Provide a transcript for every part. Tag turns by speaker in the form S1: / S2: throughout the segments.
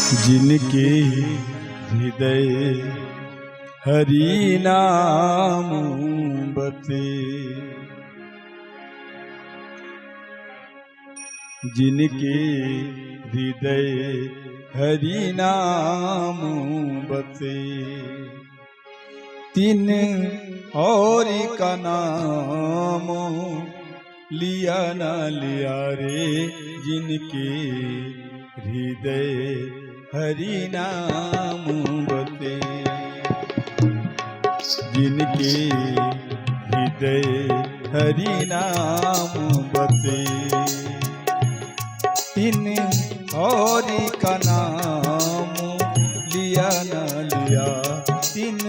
S1: जिनके हृदय हरि नाम बसे, जिनके हृदय हरि नाम बसे, तिन और का नाम लिया ना लिया रे, जिनके हृदय हरि नाम बसे, जिनके हृदय हरि नाम बसे, तिन और का नाम लिया न लिया, तिन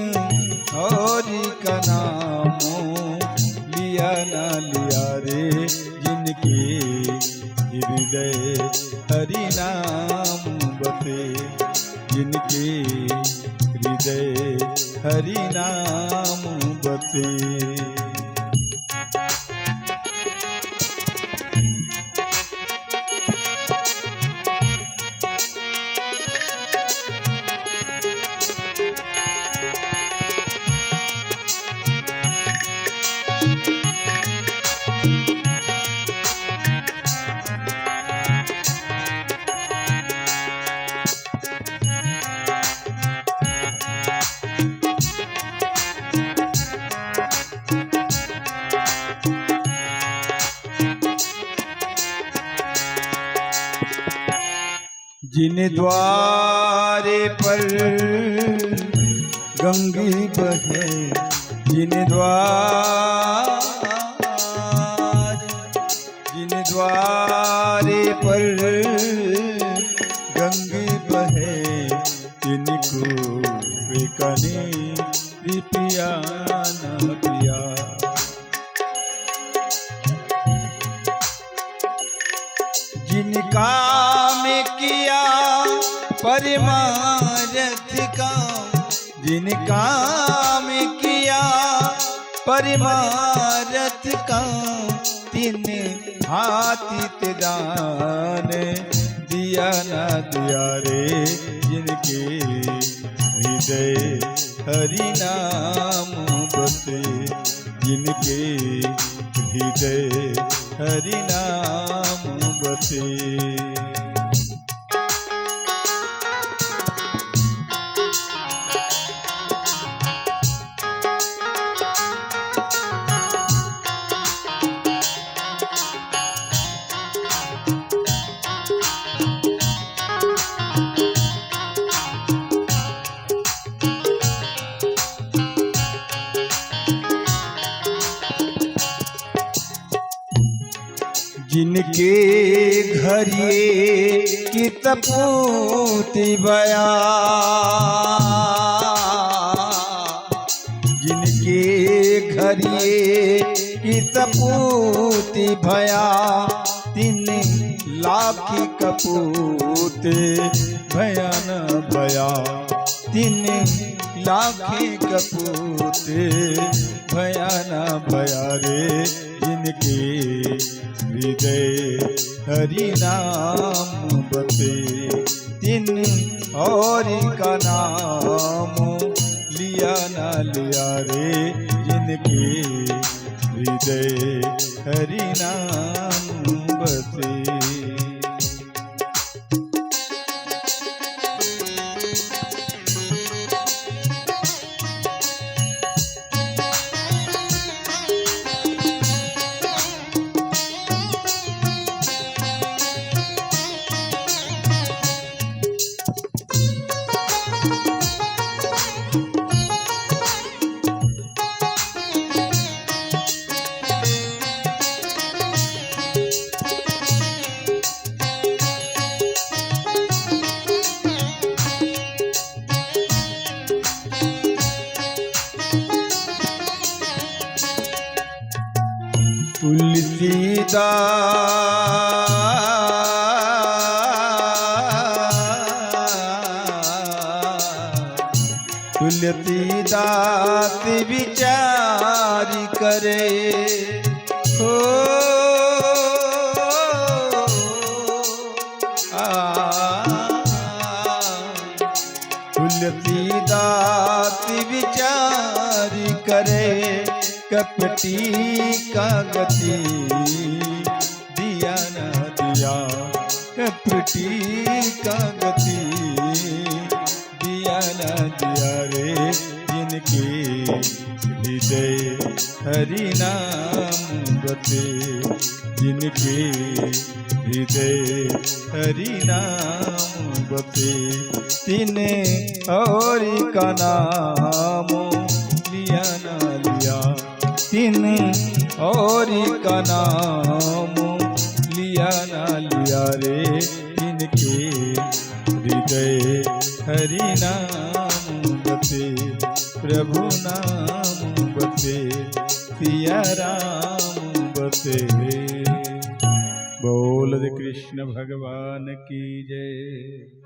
S1: और का नाम लिया न लिया रे, जिनके हृदय हरि नाम बसे, जिनके हृदय हरि नाम बसे। जिन द्वारे पर गंगे बहे, जिन द्वारे पर गंगे बहे, तिनको बेकने पिया न पिया, जिनका में किया परमारथ का, जिनका में किया परमारथ का, तिन हाथ दान दिया न दिया रे, जिनके हृदय हरि नाम बसे, जिनके हृदय हरि नाम बसे। जिनके घर ये की तपूती बया, जिनके घर ये की तपूती भया, तीन लाख कपूत भयान भया, तीन लाख कपूत भयान भया रे, जिनके हृदय हरि नाम बसे, तिन और का नाम लिया ना लिया रे, जिनके हृदय हरि नाम बसे। तुलसीदास विचार करे हो तुलसीदास विचारी करे, कपटी का गति दिया न दिया, कपटी का गति दिया न दिया रे, जिनके हृदय हरि नाम बते, जिनके हृदय हरि नाम बते, तिने और का नाम लिया न लिया, तिने और का नाम लिया न लिया रे, जिनके हृदय हरि नाम बते, प्रभु नाम बते, सिया राम बते। बोल कृष्ण भगवान की जय।